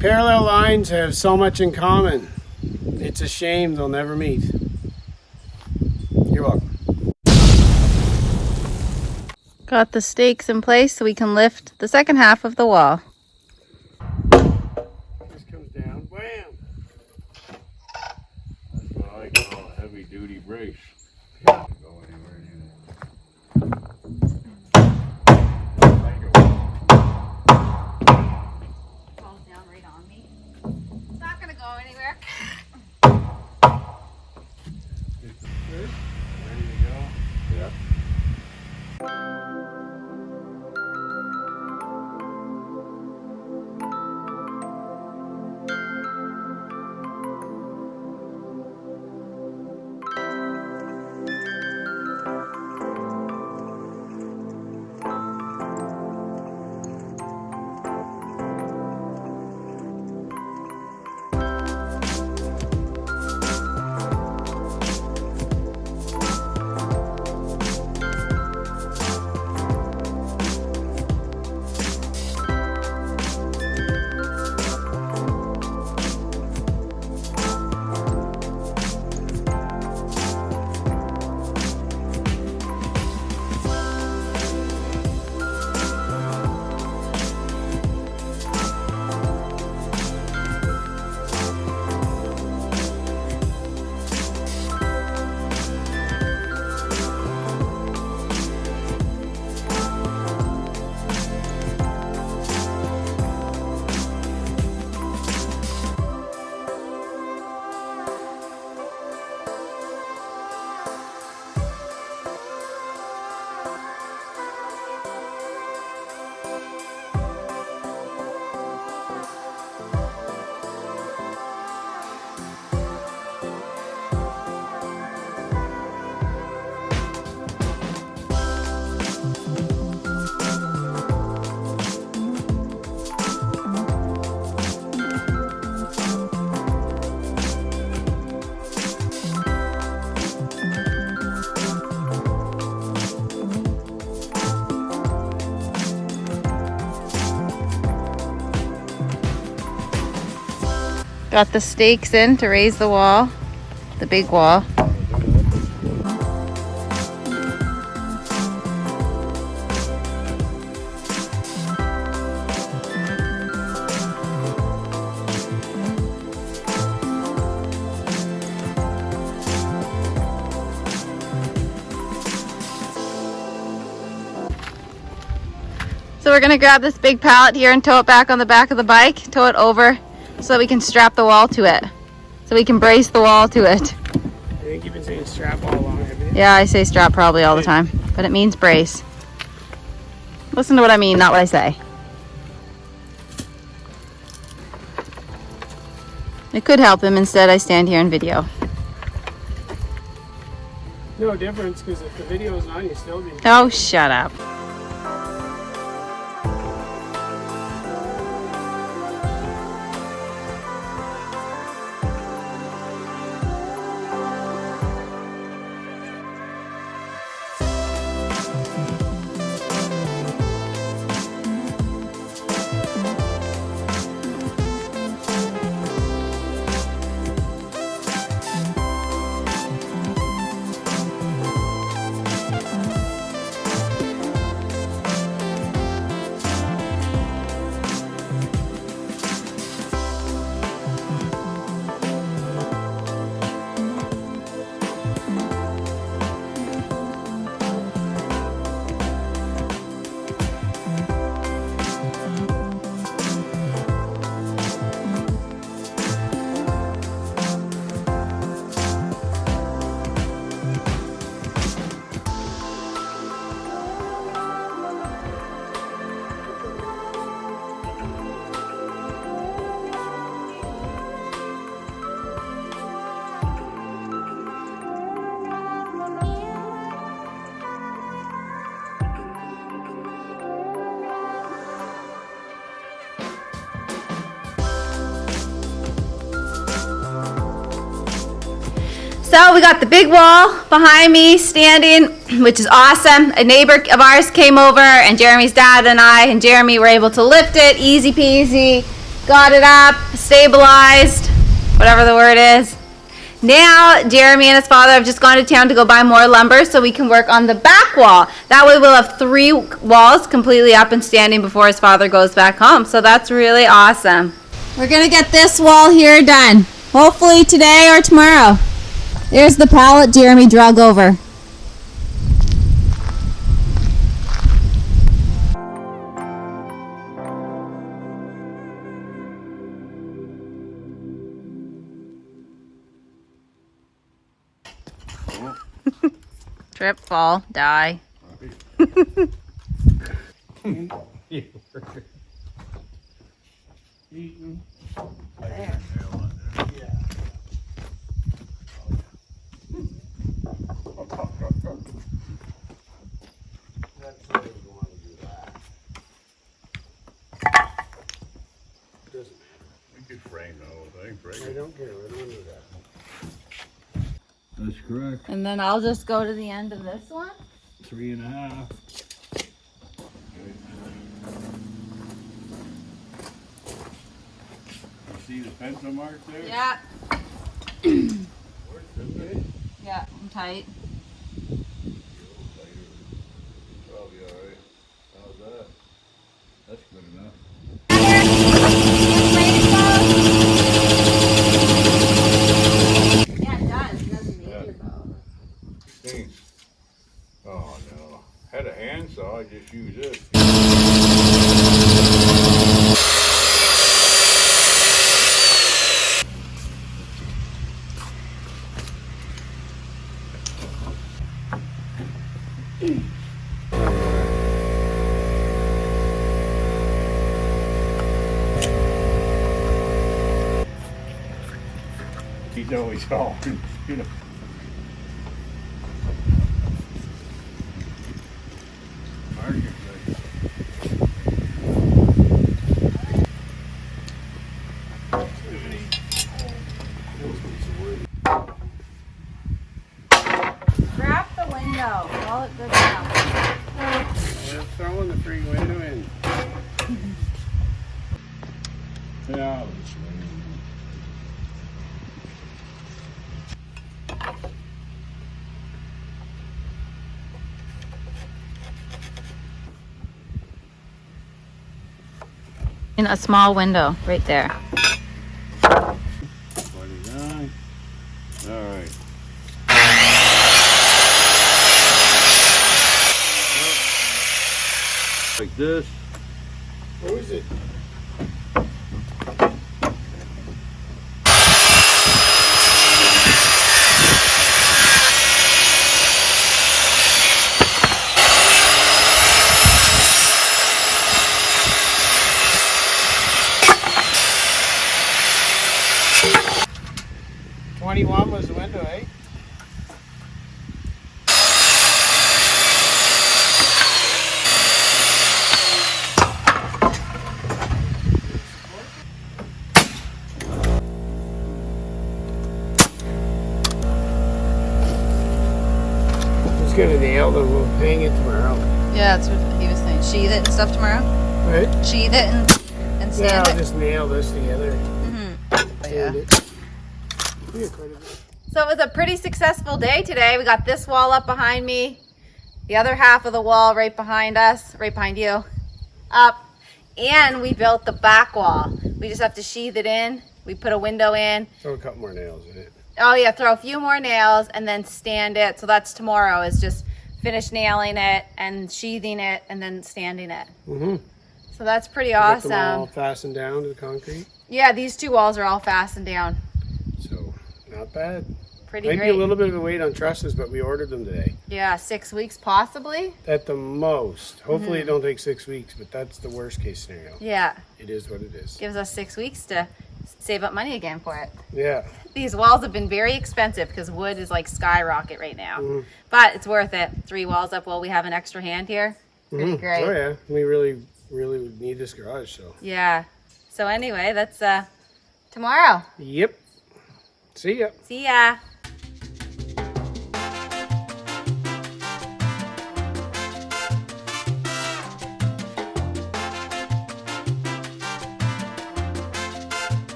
Parallel lines have so much in common. It's a shame they'll never meet. You're welcome. Got the stakes in place so we can lift the second half of the wall. This comes down, wham! That's what I call a heavy duty brace. Can't go anywhere near Falls down right on me. It's not gonna go anywhere. Good. Ready to go? Yep. Got the stakes in to raise the wall, the big wall. So we're gonna grab this big pallet here and tow it back on the back of the bike, tow it over so that we can strap the wall to it. So we can brace the wall to it. I think you've been saying strap all along, haven't you? Yeah, I say strap probably all the time, but it means brace. Listen to what I mean, not what I say. It could help him. Instead, I stand here and video. No difference, because if the video's on, you still be. Oh, shut up. So we got the big wall behind me standing, which is awesome. A neighbor of ours came over, and Jeremy's dad and I and Jeremy were able to lift it, easy peasy. got it up, stabilized, whatever the word is. Now, Jeremy and his father have just gone to town to go buy more lumber so we can work on the back wall. That way we'll have 3 walls completely up and standing before his father goes back home. So that's really awesome. We're going to get this wall here done. Hopefully today or tomorrow. There's the pallet Jeremy drug over. Trip, fall, die. We could frame the whole thing, break I it. don't care. I don't do that. That's correct. And then I'll just go to the end of this one. 3.5. You see the pencil mark there? Yeah. Where's this? Yeah, I'm tight. Probably alright. How's that? That's good enough. Yeah, it does. It doesn't make your bow. Thanks. Oh no. Had a handsaw, I just use it. He's always hollering, you know. Mark it, like. Wrap the window. Call it good enough. We're throwing the free window in. Yeah. In a small window right there. 29. Alright. Like this. Who is it? $21 was the window, eh? Just get a nail and we'll hang it tomorrow. Yeah, that's what he was saying. Sheathe it and stuff tomorrow? Right? Sheathe it and Yeah, stand I'll it? just nail this together. Yeah. Sand it. Yeah, quite a bit. So it was a pretty successful day today. We got this wall up behind me, the other half of the wall right behind us, right behind you, up, and we built the back wall. We just have to sheathe it in. We put a window in. Throw a couple more nails in it. Oh yeah, throw a few more nails and then stand it. So that's tomorrow, is just finish nailing it and sheathing it and then standing it. Mm-hmm. So that's pretty Get them all awesome. fastened down to the concrete. Yeah, these 2 walls are all fastened down. So, not bad. Pretty Might great. be a little bit of a wait on trusses, but we ordered them today. Yeah, 6 weeks possibly. At the most. Hopefully it don't take 6 weeks, but that's the worst case scenario. Yeah, It is what it is. gives us 6 weeks to save up money again for it. Yeah. These walls have been very expensive because wood is like skyrocket right now. Mhm. But it's worth it. 3 walls up while we have an extra hand here. Pretty Mhm. great. Oh yeah. We really would need this garage, so. Yeah. So anyway, that's tomorrow. Yep. See ya. See ya.